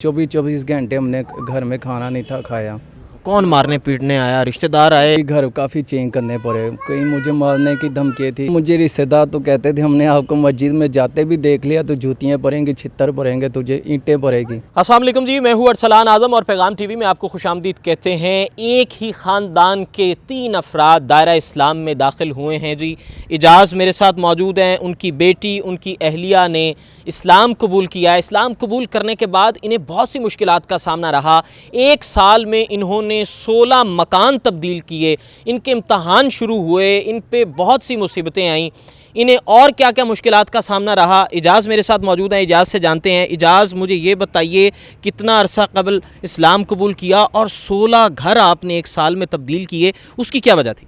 24 घंटे हमने घर में खाना नहीं था खाया। कौन मारने पीटने आया? रिश्तेदार आए? घर काफ़ी चेंज करने पड़े, कहीं मुझे मारने की धमकी थी। मुझे रिश्तेदार तो कहते थे हमने आपको मस्जिद में जाते भी देख लिया तो जूतियाँ पड़ेंगी, छित्तर पड़ेंगे, तुझे ईंटें पड़ेगी। अस्सलाम वालेकुम जी, मैं हूँ अरसलान आज़म और पैगाम टीवी में आपको खुशामदीद कहते हैं। एक ही ख़ानदान के 3 अफराद दायरा इस्लाम में दाखिल हुए हैं जी। इजाज़ मेरे साथ मौजूद हैं। उनकी बेटी, उनकी अहलिया ने इस्लाम कबूल किया। इस्लाम कबूल करने के बाद इन्हें बहुत सी मुश्किलात का सामना रहा। 1 साल में इन्होंने 16 मकान तब्दील किए। इनके इम्तहान शुरू हुए, इन पे बहुत सी मुसीबतें आईं। इन्हें और क्या क्या मुश्किलात का सामना रहा, इजाज़ मेरे साथ मौजूद हैं। इजाज़ से जानते हैं। इजाज़, मुझे ये बताइए, कितना अरसा कबल इस्लाम कबूल किया और 16 घर आपने 1 साल में तब्दील किए, उसकी क्या वजह थी?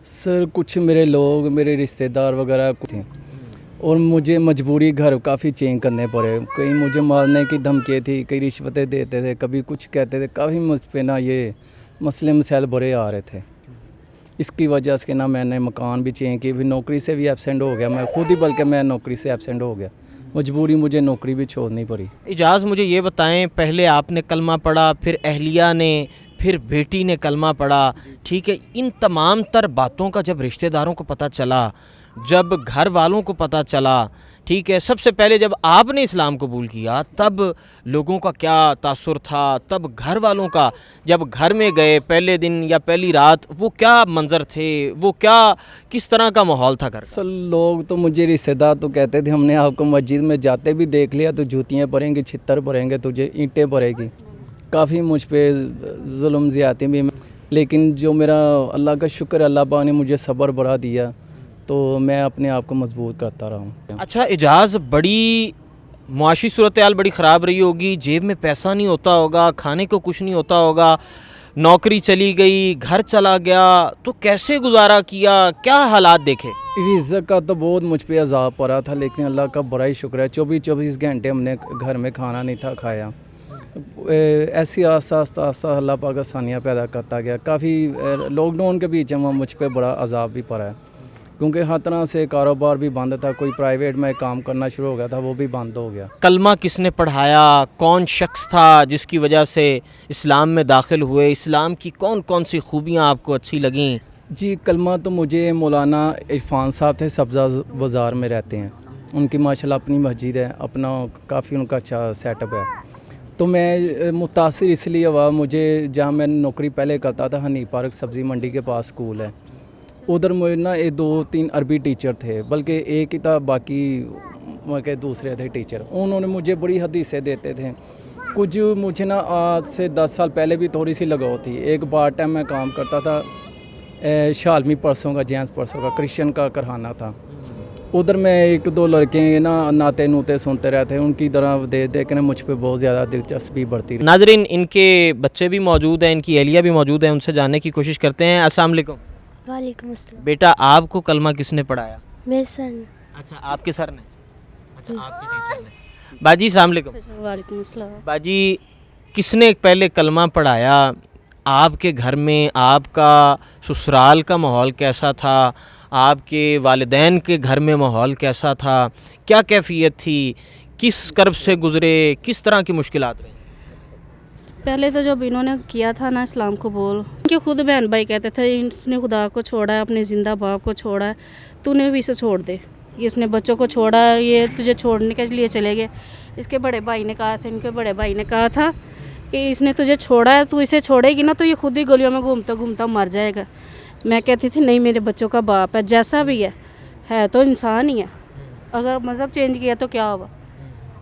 सर कुछ मेरे लोग, मेरे रिश्तेदार वगैरह थे और मुझे मजबूरी घर काफ़ी चेंज करने पड़े। कहीं मुझे मारने की धमकी थी, कई रिश्वतें देते थे, कभी कुछ कहते थे। काफ़ी मुझ पे ना ये मसले मसाइल बड़े आ रहे थे। इसकी वजह से ना मैंने मकान भी चेंज की, फिर नौकरी से भी एब्सेंट हो गया मैं खुद ही, बल्कि मैं नौकरी से एब्सेंट हो गया। मजबूरी मुझे नौकरी भी छोड़नी पड़ी। इजाज़, मुझे ये बताएं, पहले आपने कलमा पढ़ा, फिर अहलिया ने, फिर बेटी ने कलमा पढ़ा, ठीक है। इन तमाम तर बातों का जब रिश्तेदारों को पता चला, जब घर वालों को पता चला, ठीक है, सबसे पहले जब आपने इस्लाम कबूल किया तब लोगों का क्या तासुर था? तब घर वालों का, जब घर में गए पहले दिन या पहली रात, वो क्या मंजर थे? वो क्या, किस तरह का माहौल था घर का? सर लोग तो मुझे रिश्तेदार तो कहते थे हमने आपको मस्जिद में जाते भी देख लिया तो जूतियाँ पड़ेंगी, छित्तर पड़ेंगे, तुझे ईंटें पड़ेगी। काफ़ी मुझ पे जुल्म ज़्यादती भी, लेकिन जो मेरा अल्लाह का शुक्र, अल्लाह पाक ने मुझे सब्र बढ़ा दिया तो मैं अपने आप को मजबूत करता रहा हूँ। अच्छा इजाज़, बड़ी मुआशी सूरत हाल बड़ी ख़राब रही होगी, जेब में पैसा नहीं होता होगा, खाने को कुछ नहीं होता होगा, नौकरी चली गई, घर चला गया, तो कैसे गुजारा किया? क्या हालात देखे? रिज़्क़ का तो बहुत मुझ पे अज़ाब पड़ा था, लेकिन अल्लाह का बड़ा ही शुक्र है 24 घंटे हमने घर में खाना नहीं था खाया। ऐसी आस्ता आस्ता अल्लाह पाक आसानियाँ पैदा करता गया। काफ़ी लॉकडाउन के बीच में मुझ पे बड़ा अज़ाब भी पड़ा है, क्योंकि हर तरह से कारोबार भी बंद था। कोई प्राइवेट में काम करना शुरू हो गया था, वो भी बंद हो गया। कलमा किसने पढ़ाया? कौन शख्स था जिसकी वजह से इस्लाम में दाखिल हुए? इस्लाम की कौन कौन सी खूबियाँ आपको अच्छी लगीं? जी कलमा तो मुझे मौलाना इरफान साहब थे, सब्ज़ा बाज़ार में रहते हैं। उनकी माशाल्लाह अपनी मस्जिद है, अपना काफ़ी उनका अच्छा सेटअप है। तो मैं मुतासिर इसलिए हुआ, मुझे जहाँ मैं नौकरी पहले करता था हनी पार्क सब्ज़ी मंडी के पास स्कूल है, उधर मुझे ना 2-3 अरबी टीचर थे, बल्कि एक ही था, बाकी के दूसरे थे टीचर। उन्होंने मुझे बड़ी हदीसें देते थे। कुछ मुझे ना आज से 10 साल पहले भी थोड़ी सी लगाव थी। एक पार्ट टाइम मैं काम करता था शालमी परसों का, जेंट्स परसों का, क्रिश्चियन का करहाना था। उधर मैं 1-2 लड़के ना नाते नूते सुनते रहते, उनकी तरह दे के ना मुझ पर बहुत ज़्यादा दिलचस्पी बढ़ती। नाज़रीन, इनके बच्चे भी मौजूद हैं, इनकी अहलिया भी मौजूद है, उनसे जानने की कोशिश करते हैं। अस्सलाम वालेकुम। वालेकुम अस्सलाम। बेटा, आपको कलमा किसने पढ़ाया? मेरे सर ने। अच्छा, आपके सर ने? अच्छा, आपके टीचर ने। बाजी अस्सलाम वालेकुम। वालेकुम अस्सलाम। बाजी, किसने पहले कलमा पढ़ाया? आपके घर में आपका ससुराल का माहौल कैसा था? आपके वालिदैन के घर में माहौल कैसा था? क्या कैफियत थी? किस कर्ब से गुज़रे? किस तरह की मुश्किलात रही? पहले तो जब इन्होंने किया था ना इस्लाम कबूल, इनके खुद बहन भाई कहते थे इसने खुदा को छोड़ा है, अपने ज़िंदा बाप को छोड़ा है, तूने भी इसे छोड़ दे। इसने बच्चों को छोड़ा, ये तुझे छोड़ने के लिए चले गए। इसके बड़े भाई ने कहा था, इनके बड़े भाई ने कहा था कि इसने तुझे छोड़ा है, तू इसे छोड़ेगी ना तो ये खुद ही गलियों में घूमता घूमता मर जाएगा। मैं कहती थी नहीं, मेरे बच्चों का बाप है, जैसा भी है तो इंसान ही है। अगर मज़हब चेंज किया तो क्या हुआ?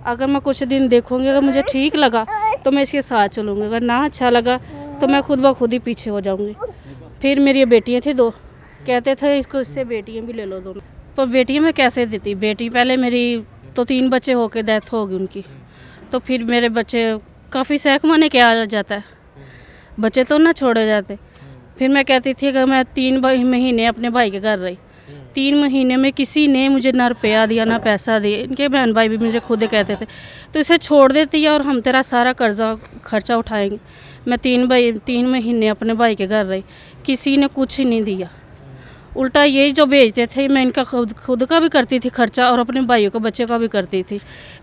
अगर मैं कुछ दिन देखूंगी, अगर मुझे ठीक लगा तो मैं इसके साथ चलूँगी, अगर ना अच्छा लगा तो मैं खुद ब खुद ही पीछे हो जाऊँगी। फिर मेरी बेटियाँ थी 2, कहते थे इसको इससे बेटियाँ भी ले लो दोनों, पर बेटियाँ मैं कैसे देती? बेटी पहले मेरी तो 3 बच्चे होके डेथ हो गई उनकी, तो फिर मेरे बच्चे काफ़ी सहकमाने के आ जाता है, बच्चे तो ना छोड़े जाते। फिर मैं कहती थी अगर मैं 3 महीने अपने भाई के घर रही, 3 महीने में किसी ने मुझे ना रुपया दिया ना पैसा दिया। इनके बहन भाई भी मुझे खुद कहते थे तो इसे छोड़ देती है और हम तेरा सारा खर्चा उठाएंगे। मैं 3 महीने अपने भाई के घर रही, किसी ने कुछ नहीं दिया। उल्टा यही जो भेजते थे, मैं इनका खुद का भी करती थी खर्चा और अपने भाइयों का बच्चे का भी करती थी,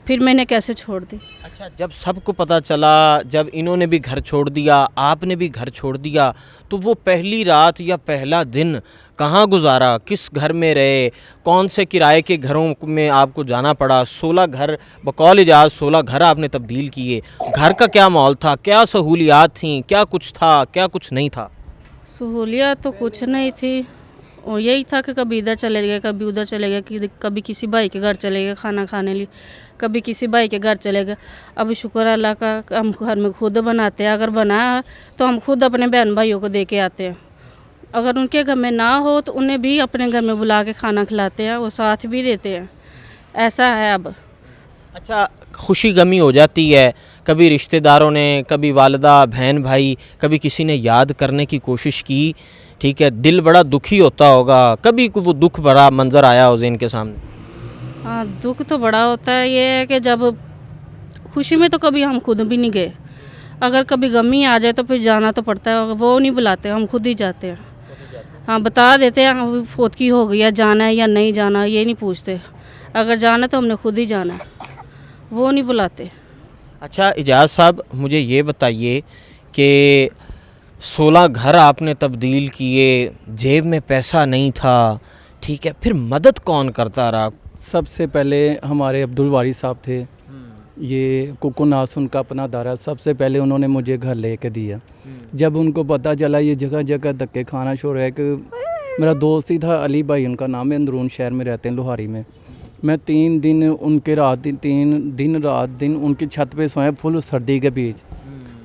फिर मैंने कैसे छोड़ दी। अच्छा, जब सबको पता चला, जब इन्होंने भी घर छोड़ दिया, आपने भी घर छोड़ दिया, तो वो पहली रात या पहला दिन कहाँ गुजारा, किस घर में रहे, कौन से किराए के घरों में आपको जाना पड़ा? 16 घर, बकौल इजाज़ 16 घर आपने तब्दील किए। घर का क्या माहौल था, क्या सहूलियात थीं, क्या कुछ था, क्या कुछ नहीं था? सहूलियत तो कुछ नहीं थी, और यही था कि कभी इधर चले गए, कभी उधर चले गए, कभी किसी भाई के घर चले गए खाना खाने लिए, कभी किसी भाई के घर चले गए। अब शुक्र अल्लाह का, हम घर में खुद बनाते हैं, अगर बनाया तो हम खुद अपने बहन भाइयों को दे के आते हैं। अगर उनके घर में ना हो तो उन्हें भी अपने घर में बुला के खाना खिलाते हैं, वो साथ भी देते हैं। ऐसा है अब। अच्छा, खुशी गमी हो जाती है, कभी रिश्तेदारों ने, कभी वालिदा, बहन भाई, कभी किसी ने याद करने की कोशिश की, ठीक है, दिल बड़ा दुखी होता होगा, कभी वो दुख भरा मंजर आया हो ज़हन के सामने? हाँ, दुख तो बड़ा होता है। ये है कि जब खुशी में तो कभी हम खुद भी नहीं गए, अगर कभी गमी आ जाए तो फिर जाना तो पड़ता है, वो नहीं बुलाते, हम खुद ही जाते हैं। हाँ, बता देते हैं हाँ, फौतगी हो गई है, जाना है या नहीं जाना, ये नहीं पूछते। अगर जाना तो हमने खुद ही जाना है, वो नहीं बुलाते। अच्छा इजाज़ साहब, मुझे ये बताइए कि 16 घर आपने तब्दील किए, जेब में पैसा नहीं था, ठीक है, फिर मदद कौन करता रहा? सबसे पहले हमारे अब्दुल वारिस साहब थे, ये कोकोनास उनका अपना दारा, सबसे पहले उन्होंने मुझे घर लेके दिया। जब उनको पता चला ये जगह जगह धक्के खाना शुरू है, कि मेरा दोस्त ही था अली भाई, उनका नाम है, अंदरून शहर में रहते हैं लोहारी में। मैं 3 दिन उनके रात दिन उनकी छत पे सोया, फुल सर्दी के बीच।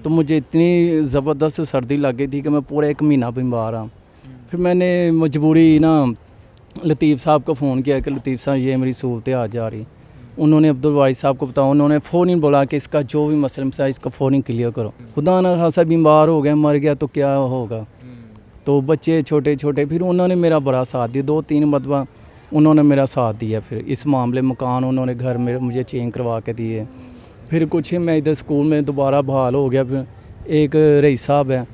तो मुझे इतनी ज़बरदस्त सर्दी लग गई थी कि मैं पूरा 1 महीना बीमार रहा। फिर मैंने मजबूरी ना लतीफ़ साहब को फ़ोन किया कि लतीफ़ साहब ये मेरी सूरत आ जा रही। उन्होंने अब्दुल वारिस साहब को बताया, उन्होंने फ़ौरन बोला कि इसका जो भी मसला है इसका फ़ौरन क्लियर करो। खुदा ना खासा बीमार हो गया, मर गया तो क्या होगा। तो बच्चे छोटे छोटे, फिर उन्होंने मेरा बड़ा साथ दिया, 2-3 मरतबा उन्होंने मेरा साथ दिया। फिर इस मामले मकान उन्होंने घर में मुझे चेंज करवा के दिए। फिर कुछ मैं इधर स्कूल में दोबारा बहाल हो गया। फिर एक रईस साहब है,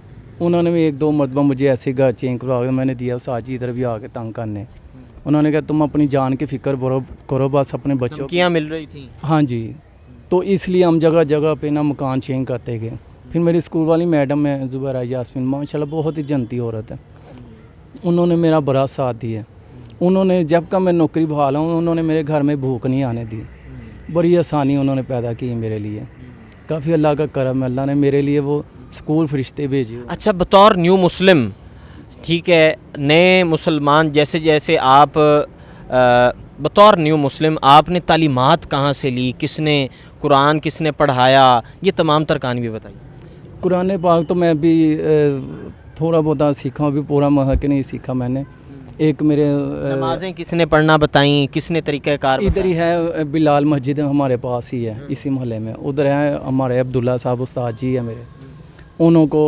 उन्होंने भी 1-2 मरतबा मुझे ऐसे घर चेंज करवा के मैंने दिया। साजी इधर भी आके तंग करने, उन्होंने कहा तुम अपनी जान की फ़िक्र करो बस अपने बच्चों धमकियाँ मिल रही थी? हाँ जी, तो इसलिए हम जगह जगह पे ना मकान चेंज करते गए। फिर मेरी स्कूल वाली मैडम है ज़ुबैरा यास्मीन, माशाल्लाह बहुत ही जनती औरत है, उन्होंने मेरा बड़ा साथ दिया। उन्होंने जब का मैं नौकरी बहाल हूँ, उन्होंने मेरे घर में भूख नहीं आने दी, बड़ी आसानी उन्होंने पैदा की मेरे लिए। काफ़ी अल्लाह का करम है, अल्लाह ने मेरे लिए वो स्कूल फरिश्ते भेजे। अच्छा, बतौर न्यू मुस्लिम, ठीक है, नए मुसलमान जैसे जैसे आप बतौर न्यू मुस्लिम आपने तालीमात कहाँ से ली, किसने कुरान किसने पढ़ाया, ये तमाम तर कहानी भी बताइए। कुरान पाक तो मैं भी थोड़ा बहुत सीखा, अभी पूरा महक नहीं सीखा मैंने। एक मेरे नमाजें किसने पढ़ना बताई, किसने तरीक़ाकार इधर ही है, बिलाल मस्जिद हमारे पास ही है इसी मोहल्ले में, उधर है हमारे अब्दुल्ला साहब उस्ताद जी है मेरे, उनको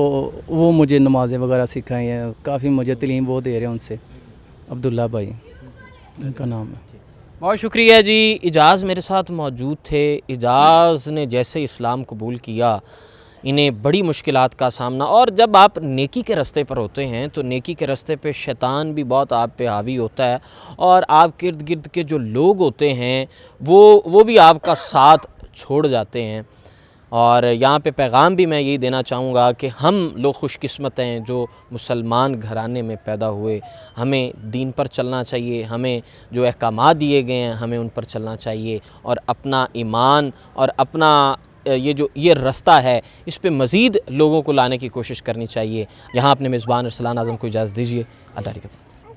वो मुझे नमाज़ें वगैरह सिखाई हैं, काफ़ी मुझे तलीम वो दे रहे हैं उनसे, अब्दुल्ला भाई उनका नाम है। बहुत शुक्रिया जी। इजाज़ मेरे साथ मौजूद थे। इजाज़ ने जैसे इस्लाम कबूल किया, इन्हें बड़ी मुश्किलात का सामना, और जब आप नेकी के रास्ते पर होते हैं तो नेकी के रास्ते पे शैतान भी बहुत आप पे हावी होता है, और आपके इर्द गिर्द के जो लोग होते हैं वो भी आपका साथ छोड़ जाते हैं। और यहाँ पे पैगाम भी मैं यही देना चाहूँगा कि हम लोग खुशकिस्मत हैं जो मुसलमान घराने में पैदा हुए। हमें दीन पर चलना चाहिए, हमें जो अहकामात दिए गए हैं हमें उन पर चलना चाहिए, और अपना ईमान और अपना ये रास्ता है इस पे मज़ीद लोगों को लाने की कोशिश करनी चाहिए। यहाँ अपने मेज़बान अरसलान आज़म को इजाज़त दीजिए। अल्लाह